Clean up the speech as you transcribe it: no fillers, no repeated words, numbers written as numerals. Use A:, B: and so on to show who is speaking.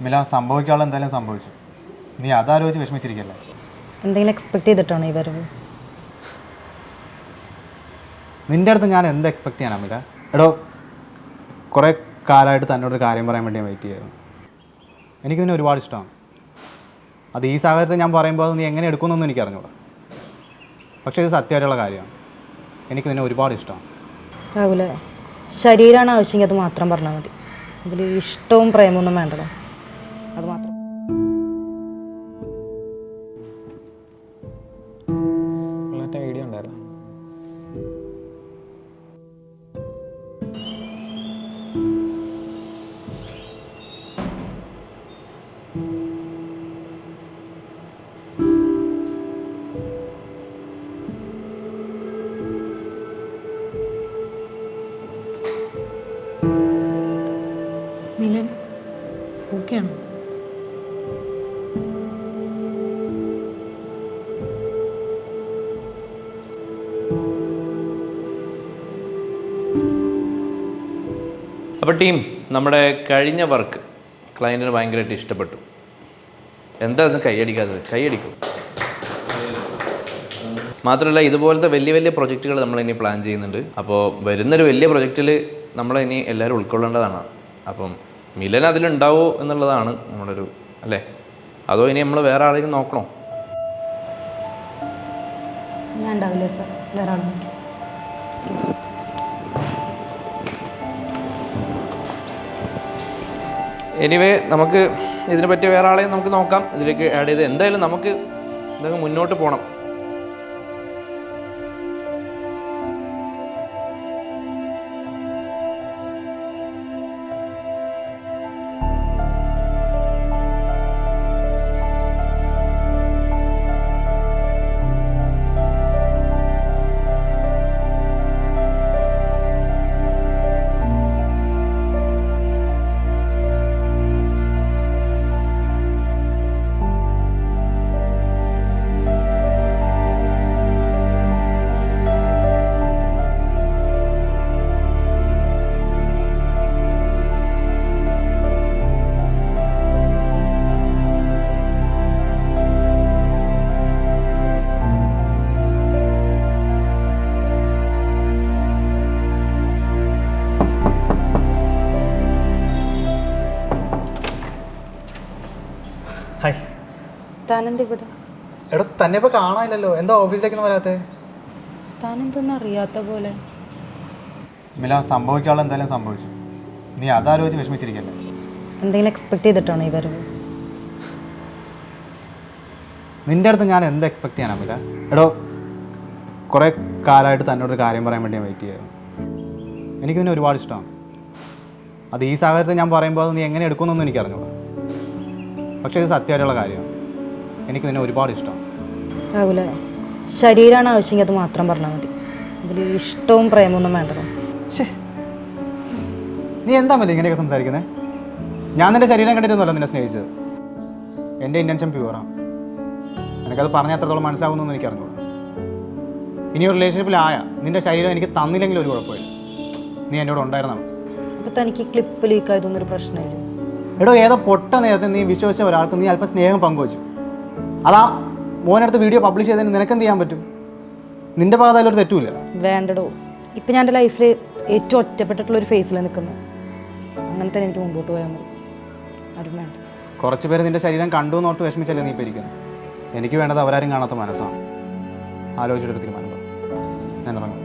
A: മില സംഭവിക്കാനുള്ള എന്തായാലും സംഭവിച്ചു. നീ അതാലോചിച്ച് വിഷമിച്ചിരിക്കല്ലേ.
B: എന്തെങ്കിലും എക്സ്പെക്ട് ചെയ്തിട്ടാണോ ഈ വരവ്?
A: നിൻ്റെ അടുത്ത് ഞാൻ എന്ത് എക്സ്പെക്ട് ചെയ്യാനാണ് മില? എടോ, കുറേ കാലമായിട്ട് തന്നോടൊരു കാര്യം പറയാൻ വേണ്ടി ഞാൻ വെയിറ്റ് ചെയ്യായിരുന്നു. എനിക്ക് നിന്നെ ഒരുപാട് ഇഷ്ടമാണ്. അത് ഈ സാഹചര്യത്തിൽ ഞാൻ പറയുമ്പോൾ അത് നീ എങ്ങനെ എടുക്കുമെന്നൊന്നും എനിക്ക് അറിഞ്ഞൂടാ. പക്ഷേ ഇത് സത്യമായിട്ടുള്ള കാര്യമാണ്. എനിക്ക് നിന്നെ ഒരുപാട് ഇഷ്ടമാണ്.
B: രാഹുല, ശരീരമാണ് ആവശ്യമെങ്കിൽ അത് മാത്രം പറഞ്ഞാൽ മതി. അതിൽ ഇഷ്ടവും പ്രേമൊന്നും വേണ്ടല്ലോ, അത് മാത്രം.
C: വീഡിയോ ഉണ്ടായിരുന്നു.
D: മിലൻ ഓക്കെയാണോ?
E: അപ്പോൾ ടീം, നമ്മുടെ കഴിഞ്ഞ വർക്ക് ക്ലയൻറ്റിന് ഭയങ്കരമായിട്ട് ഇഷ്ടപ്പെട്ടു. എന്തായിരുന്നു കൈയടിക്കാത്തത്? കൈയടിക്കും. മാത്രമല്ല, ഇതുപോലത്തെ വലിയ വലിയ പ്രൊജക്റ്റുകൾ നമ്മളിനി പ്ലാൻ ചെയ്യുന്നുണ്ട്. അപ്പോൾ വരുന്നൊരു വലിയ പ്രൊജക്റ്റിൽ നമ്മളിനി എല്ലാവരും ഉൾക്കൊള്ളേണ്ടതാണ്. അപ്പം മിലൻ അതിലുണ്ടാവോ എന്നുള്ളതാണ് നമ്മളൊരു അല്ലേ? അതോ ഇനി നമ്മൾ വേറെ ആരെങ്കിലും നോക്കണോ?
B: ഞാൻ ഉണ്ടാവില്ല സാർ, വേറെ ആൾ നോക്കി.
E: എനിവേ, നമുക്ക് ഇതിനെ പറ്റി വേറെ ആളെയും നമുക്ക് നോക്കാം ഇതിലേക്ക് ആഡ് ചെയ്ത്. എന്തായാലും നമുക്ക് ഇതൊക്കെ മുന്നോട്ട് പോകണം.
A: ഹായ്.
B: താനെന്താ ഇവിടെ?
A: എടോ, തന്നെ ഇപ്പോൾ കാണാനില്ലല്ലോ. എന്താ ഓഫീസിലേക്കൊന്നും വരാത്തത്?
B: താനെന്തൊന്നും അറിയാത്ത പോലെ.
A: മില സംഭവിക്കാനുള്ള എന്തായാലും സംഭവിച്ചു. നീ അതാലോചിച്ച് വിഷമിച്ചിരിക്കല്ലേ.
B: എന്തെങ്കിലും എക്സ്പെക്ട് ചെയ്തിട്ടാണോ ഈ വരവ്?
A: നിൻ്റെ അടുത്ത് ഞാൻ എന്ത് എക്സ്പെക്ട് ചെയ്യാനാണ് മില? എടോ, കുറേ കാലമായിട്ട് തന്നോടൊരു കാര്യം പറയാൻ വേണ്ടി ഞാൻ വെയിറ്റ് ചെയ്യായിരുന്നു. എനിക്ക് നിന്നെ ഒരുപാട് ഇഷ്ടമാണ്. അത് ഈ സാഹചര്യത്തിൽ ഞാൻ പറയുമ്പോൾ അത് നീ എങ്ങനെ എടുക്കുമെന്നൊന്നും എനിക്ക് അറിഞ്ഞൂടാ. പക്ഷേ ഇത് സത്യമായിട്ടുള്ള കാര്യമാണ്. എനിക്ക് നിന്നെ ഒരുപാട് ഇഷ്ടമാണ്.
B: രാഹുല, ശരീരമാണ് ആവശ്യമെങ്കിൽ അത് മാത്രം പറഞ്ഞാൽ മതി. അതിൽ ഇഷ്ടവും പ്രേമൊന്നും വേണ്ടല്ലോ.
A: നീ എന്താ മതി ഇങ്ങനെയൊക്കെ സംസാരിക്കുന്നത്? ഞാൻ നിൻ്റെ ശരീരം കണ്ടിട്ടൊന്നുമല്ല നിന്നെ സ്നേഹിച്ചത്. എൻ്റെ ഇൻറ്റൻഷൻ പ്യുവറാണ്. എനിക്കത് പറഞ്ഞാൽ എത്രത്തോളം മനസ്സിലാവുമെന്നൊന്നും എനിക്ക് അറിഞ്ഞൂടാ. ഇനി ഒരു റിലേഷൻഷിപ്പിലായ നിൻ്റെ ശരീരം എനിക്ക് തന്നില്ലെങ്കിലും ഒരു കുഴപ്പമില്ല. നീ എന്നോട് ഉണ്ടായിരുന്നാണ്.
B: അപ്പോൾ തനിക്ക് ക്ലിപ്പ് ലീക്കായതൊന്നും ഒരു പ്രശ്നമില്ല.
A: എടോ, ഏതോ പൊട്ട നേരത്തെ നീ വിശ്വസിച്ച ഒരാൾക്ക് നീ അല്പം സ്നേഹം പങ്കുവച്ചു. അതാ മോനടുത്ത് വീഡിയോ പബ്ലിഷ് ചെയ്തതിന് നിനക്കെന്ത് ചെയ്യാൻ പറ്റും? നിൻ്റെ ഭാഗത്ത് അതിലൊരു തെറ്റുമില്ല.
B: വേണ്ടടോ, ഇപ്പം ഞാൻ എൻ്റെ ലൈഫിൽ ഏറ്റവും ഒറ്റപ്പെട്ടിട്ടുള്ളൊരു ഫേസിൽ നിൽക്കുന്നത്. അങ്ങനെ തന്നെ എനിക്ക് മുമ്പോട്ട് പോയാൽ മതി. ആരും വേണ്ട.
A: കുറച്ച് പേര് നിൻ്റെ ശരീരം കണ്ടു എന്നോർത്ത് വിഷമിച്ചല്ലേ നീ ഇപ്പോൾ ഇരിക്കുന്നത്. എനിക്ക് വേണ്ടത് അവരാരും കാണാത്ത മനസ്സാണ്. ആലോചിച്ചിട്ടൊരു തീരുമാനം. ഞാൻ ഇറങ്ങും.